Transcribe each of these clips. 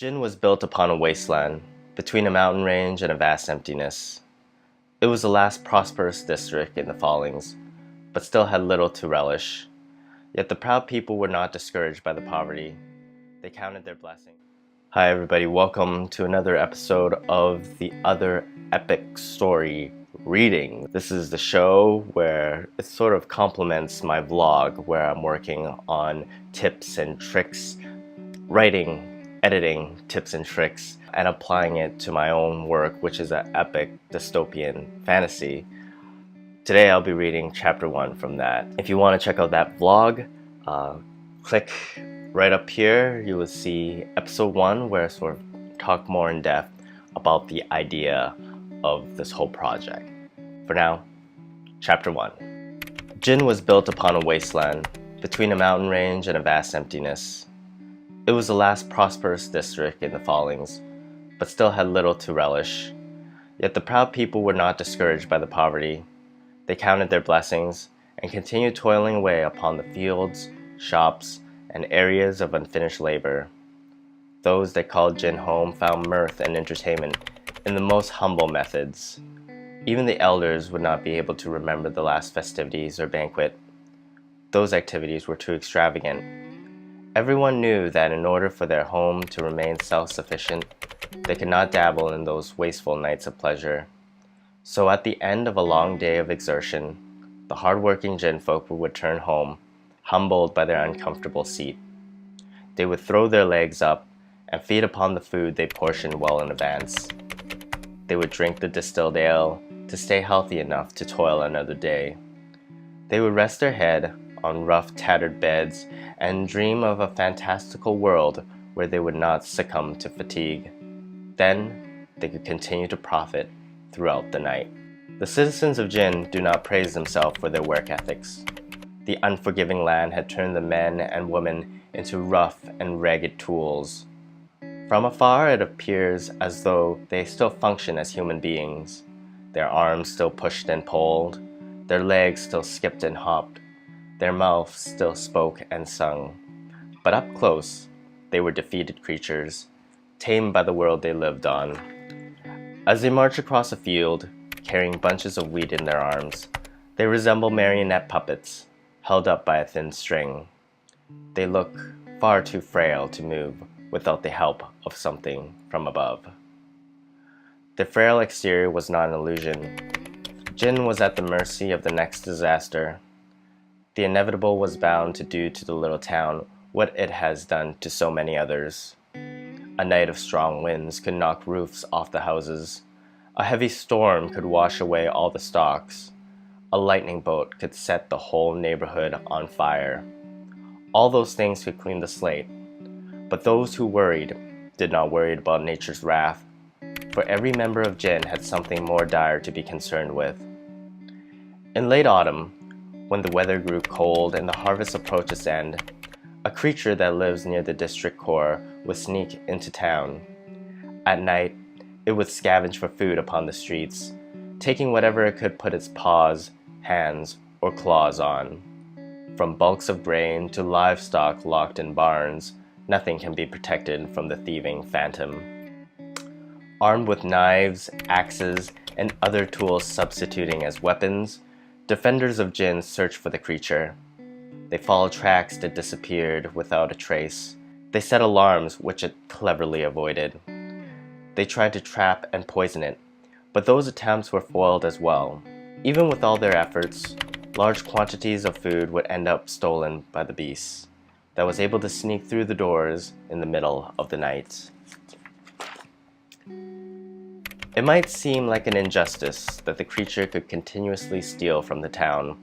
Jin was built upon a wasteland, between a mountain range and a vast emptiness. It was the last prosperous district in the Fallings, but still had little to relish. Yet the proud people were not discouraged by the poverty. They counted their blessings. Hi everybody, welcome to another episode of the Other Epic Story Reading. This is the show where it sort of complements my vlog, where I'm working on tips and tricks, writing, editing tips and tricks, and applying it to my own work, which is an epic dystopian fantasy. Today I'll be reading chapter 1 from that. If you want to check out that vlog, click right up here. You will see episode 1 where I sort of talk more in depth about the idea of this whole project. For now, chapter 1. Jin was built upon a wasteland, between a mountain range and a vast emptiness. It was the last prosperous district in the Fallings, but still had little to relish. Yet the proud people were not discouraged by the poverty. They counted their blessings and continued toiling away upon the fields, shops, and areas of unfinished labor. Those that called Jin home found mirth and entertainment in the most humble methods. Even the elders would not be able to remember the last festivities or banquet. Those activities were too extravagant. Everyone knew that in order for their home to remain self-sufficient, they could not dabble in those wasteful nights of pleasure. So at the end of a long day of exertion, the hard-working Jin folk would return home, humbled by their uncomfortable seat. They would throw their legs up and feed upon the food they portioned well in advance. They would drink the distilled ale to stay healthy enough to toil another day. They would rest their head on rough, tattered beds and dream of a fantastical world where they would not succumb to fatigue. Then they could continue to profit throughout the night. The citizens of Jin do not praise themselves for their work ethics. The unforgiving land had turned the men and women into rough and ragged tools. From afar it appears as though they still function as human beings. Their arms still pushed and pulled, their legs still skipped and hopped, their mouths still spoke and sung. But up close, they were defeated creatures, tamed by the world they lived on. As they march across a field, carrying bunches of wheat in their arms, they resemble marionette puppets, held up by a thin string. They look far too frail to move without the help of something from above. The frail exterior was not an illusion. Jin was at the mercy of the next disaster. The inevitable was bound to do to the little town what it has done to so many others. A night of strong winds could knock roofs off the houses. A heavy storm could wash away all the stocks. A lightning bolt could set the whole neighborhood on fire. All those things could clean the slate. But those who worried did not worry about nature's wrath, for every member of Jin had something more dire to be concerned with. In late autumn, when the weather grew cold and the harvest approached its end, a creature that lives near the district core would sneak into town. At night, it would scavenge for food upon the streets, taking whatever it could put its paws, hands, or claws on. From bulks of grain to livestock locked in barns, nothing can be protected from the thieving phantom. Armed with knives, axes, and other tools substituting as weapons, defenders of Jin search for the creature. They follow tracks that disappeared without a trace. They set alarms which it cleverly avoided. They tried to trap and poison it, but those attempts were foiled as well. Even with all their efforts, large quantities of food would end up stolen by the beast that was able to sneak through the doors in the middle of the night. It might seem like an injustice that the creature could continuously steal from the town,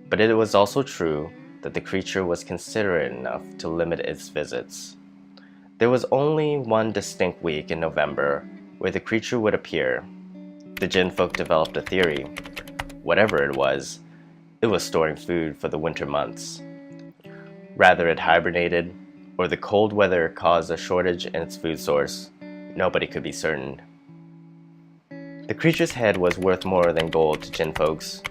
but it was also true that the creature was considerate enough to limit its visits. There was only one distinct week in November where the creature would appear. The Jin folk developed a theory. Whatever it was storing food for the winter months. Rather it hibernated, or the cold weather caused a shortage in its food source. Nobody could be certain. The creature's head was worth more than gold to Jin folks.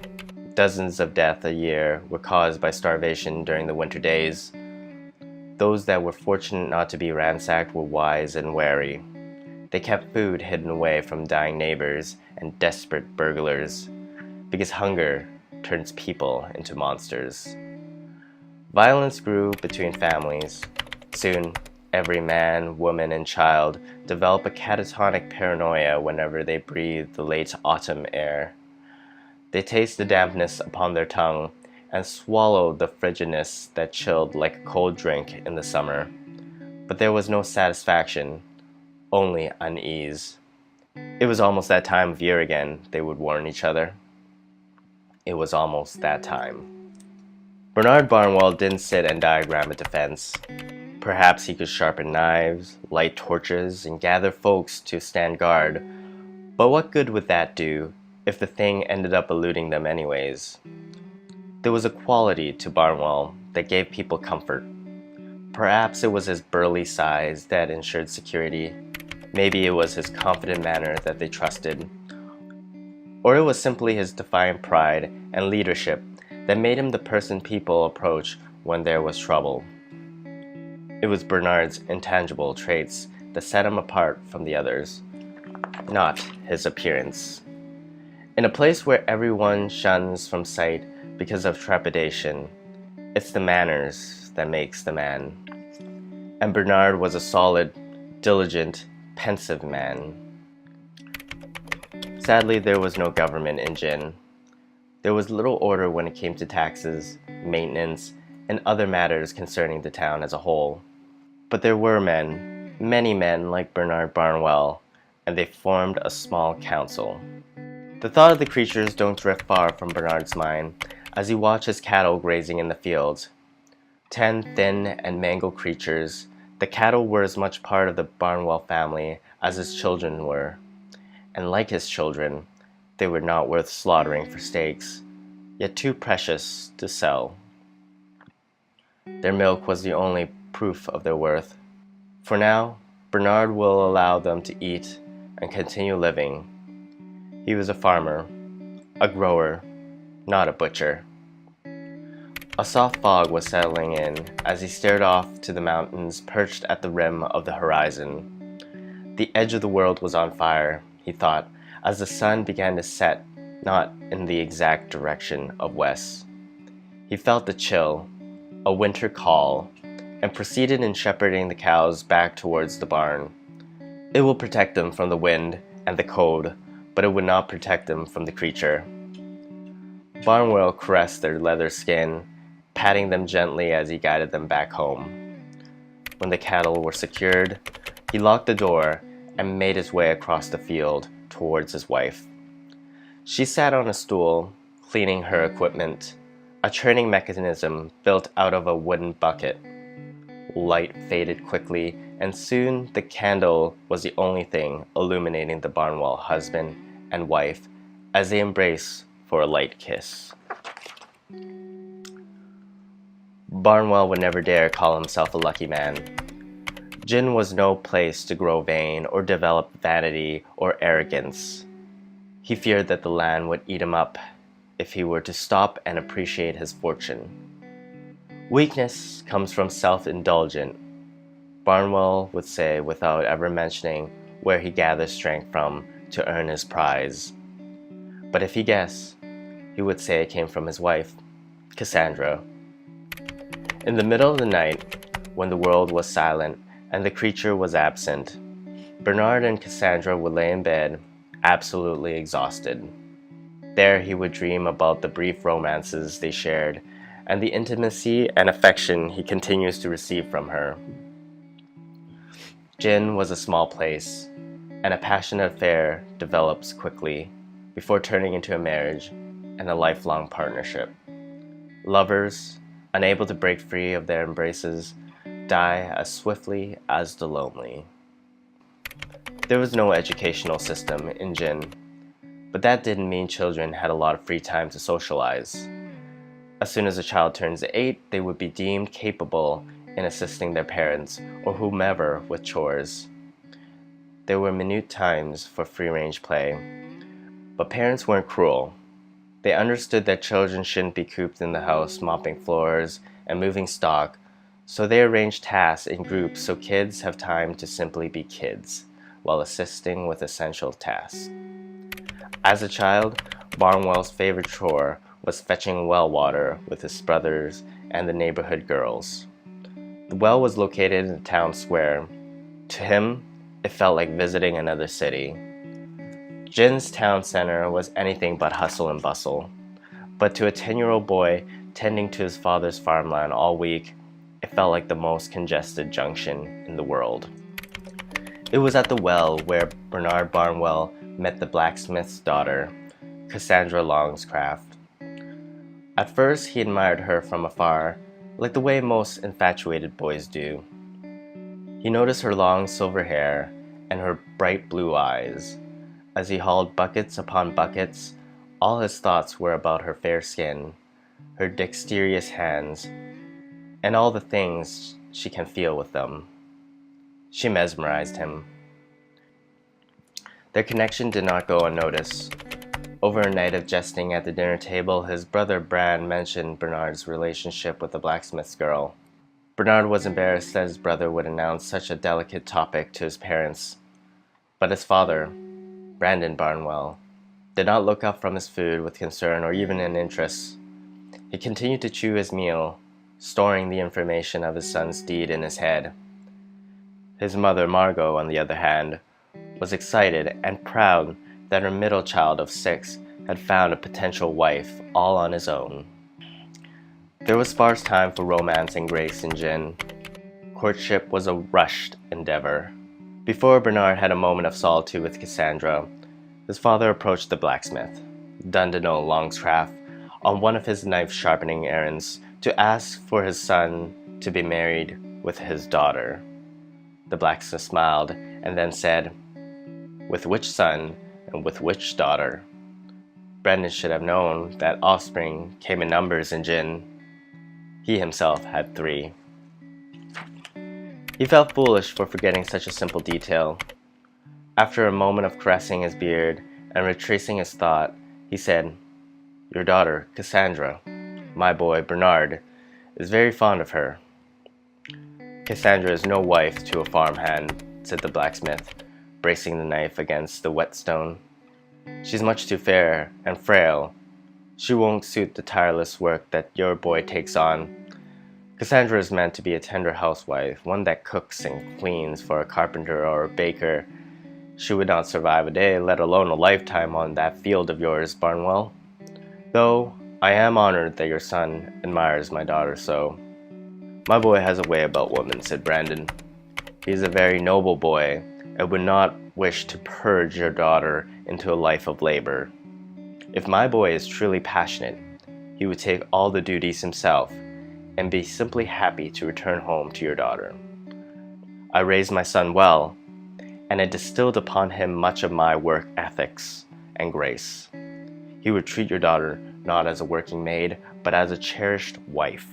Dozens of deaths a year were caused by starvation during the winter days. those that were fortunate not to be ransacked were wise and wary. They kept food hidden away from dying neighbors and desperate burglars, because hunger turns people into monsters. Violence grew between families. Soon, every man, woman, and child developed a catatonic paranoia whenever they breathed the late autumn air. They tasted the dampness upon their tongue and swallowed the frigidness that chilled like a cold drink in the summer. But there was no satisfaction, only unease. It was almost that time of year again, they would warn each other. It was almost that time. Bernard Barnwell didn't sit and diagram a defense. Perhaps he could sharpen knives, light torches, and gather folks to stand guard. But what good would that do if the thing ended up eluding them anyways? There was a quality to Barnwell that gave people comfort. Perhaps it was his burly size that ensured security. Maybe it was his confident manner that they trusted. Or it was simply his defiant pride and leadership that made him the person people approach when there was trouble. It was Bernard's intangible traits that set him apart from the others, not his appearance. In a place where everyone shuns from sight because of trepidation, it's the manners that makes the man. And Bernard was a solid, diligent, pensive man. Sadly, there was no government in Jin. There was little order when it came to taxes, maintenance, and other matters concerning the town as a whole. But there were men, many men like Bernard Barnwell, and they formed a small council. The thought of the creatures don't drift far from Bernard's mind as he watched his cattle grazing in the fields. 10 thin and mangled creatures, the cattle were as much part of the Barnwell family as his children were. And like his children, they were not worth slaughtering for steaks, yet too precious to sell. Their milk was the only proof of their worth. For now, Bernard will allow them to eat and continue living. He was a farmer, a grower, not a butcher. A soft fog was settling in as he stared off to the mountains perched at the rim of the horizon. The edge of the world was on fire, he thought, as the sun began to set, not in the exact direction of west. He felt the chill, a winter call, and proceeded in shepherding the cows back towards the barn. It will protect them from the wind and the cold, but it would not protect them from the creature. Barnwell caressed their leather skin, patting them gently as he guided them back home. When the cattle were secured, he locked the door and made his way across the field towards his wife. She sat on a stool, cleaning her equipment, a churning mechanism built out of a wooden bucket. Light faded quickly, and soon the candle was the only thing illuminating the Barnwell husband and wife as they embraced for a light kiss. Barnwell would never dare call himself a lucky man. Jin was no place to grow vain or develop vanity or arrogance. He feared that the land would eat him up if he were to stop and appreciate his fortune. Weakness comes from self-indulgence, Barnwell would say without ever mentioning where he gathered strength from to earn his prize. But if he guessed, he would say it came from his wife, Cassandra. In the middle of the night, when the world was silent and the creature was absent, Bernard and Cassandra would lay in bed, absolutely exhausted. There he would dream about the brief romances they shared and the intimacy and affection he continues to receive from her. Jin was a small place, and a passionate affair develops quickly before turning into a marriage and a lifelong partnership. Lovers, unable to break free of their embraces, die as swiftly as the lonely. There was no educational system in Jin, but that didn't mean children had a lot of free time to socialize. As soon as a child turns 8, they would be deemed capable in assisting their parents or whomever with chores. There were minute times for free-range play, but parents weren't cruel. They understood that children shouldn't be cooped in the house mopping floors and moving stock, So they arrange tasks in groups so kids have time to simply be kids while assisting with essential tasks. As a child, Barnwell's favorite chore was fetching well water with his brothers and the neighborhood girls. The well was located in the town square. To him, it felt like visiting another city. Jin's town center was anything but hustle and bustle, but to a 10-year-old boy tending to his father's farmland all week, it felt like the most congested junction in the world. It was at the well where Bernard Barnwell met the blacksmith's daughter, Cassandra Longscraft. At first, he admired her from afar, like the way most infatuated boys do. He noticed her long silver hair and her bright blue eyes. As he hauled buckets upon buckets, all his thoughts were about her fair skin, her dexterous hands, and all the things she can feel with them. She mesmerized him. Their connection did not go unnoticed. Over a night of jesting at the dinner table, his brother Bran mentioned Bernard's relationship with the blacksmith's girl. Bernard was embarrassed that his brother would announce such a delicate topic to his parents. But his father, Brandon Barnwell, did not look up from his food with concern or even an interest. He continued to chew his meal, storing the information of his son's deed in his head. His mother, Margot, on the other hand, was excited and proud that her middle child of 6 had found a potential wife all on his own. There was sparse time for romance and grace in Jin. Courtship was a rushed endeavor. Before Bernard had a moment of solitude with Cassandra, his father approached the blacksmith, Dundonald Longscraft, on one of his knife-sharpening errands to ask for his son to be married with his daughter. The blacksmith smiled and then said, "With which son and with which daughter?" Brendan should have known that offspring came in numbers in Jin. He himself had 3. He felt foolish for forgetting such a simple detail. After a moment of caressing his beard and retracing his thought, he said, "Your daughter, Cassandra, my boy, Bernard, is very fond of her." "Cassandra is no wife to a farmhand," said the blacksmith, bracing the knife against the whetstone. "She's much too fair and frail. She won't suit the tireless work that your boy takes on. Cassandra is meant to be a tender housewife, one that cooks and cleans for a carpenter or a baker. She would not survive a day, let alone a lifetime on that field of yours, Barnwell. Though I am honored that your son admires my daughter so." "My boy has a way about women," said Brandon. "He is a very noble boy and would not wish to purge your daughter into a life of labor. If my boy is truly passionate, he would take all the duties himself and be simply happy to return home to your daughter. I raised my son well, and I distilled upon him much of my work ethics and grace. He would treat your daughter not as a working maid, but as a cherished wife.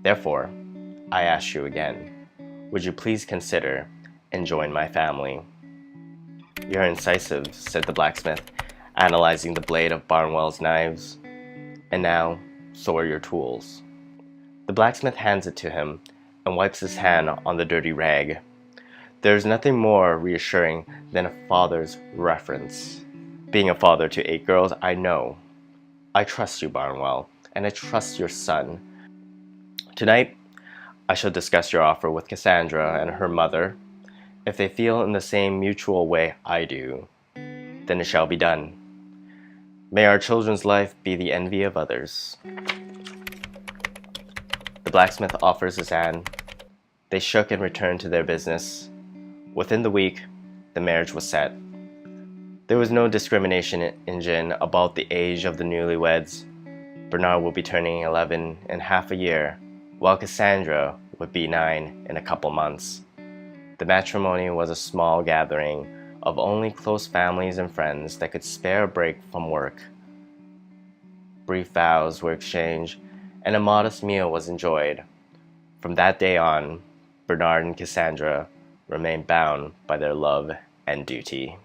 Therefore, I ask you again, would you please consider and join my family?" "You're incisive," said the blacksmith, analyzing the blade of Barnwell's knives. "And now, so are your tools." The blacksmith hands it to him and wipes his hand on the dirty rag. There is nothing more reassuring than a father's reference. Being a father to 8 girls, I know. I trust you, Barnwell, and I trust your son. Tonight, I shall discuss your offer with Cassandra and her mother. If they feel in the same mutual way I do, then it shall be done. May our children's life be the envy of others." The blacksmith offers his hand. They shook and returned to their business. Within the week, the marriage was set. There was no discrimination in Jin about the age of the newlyweds. Bernard will be turning 11 in half a year, while Cassandra would be 9 in a couple months. The matrimony was a small gathering of only close families and friends that could spare a break from work. Brief vows were exchanged, and a modest meal was enjoyed. From that day on, Bernard and Cassandra remained bound by their love and duty.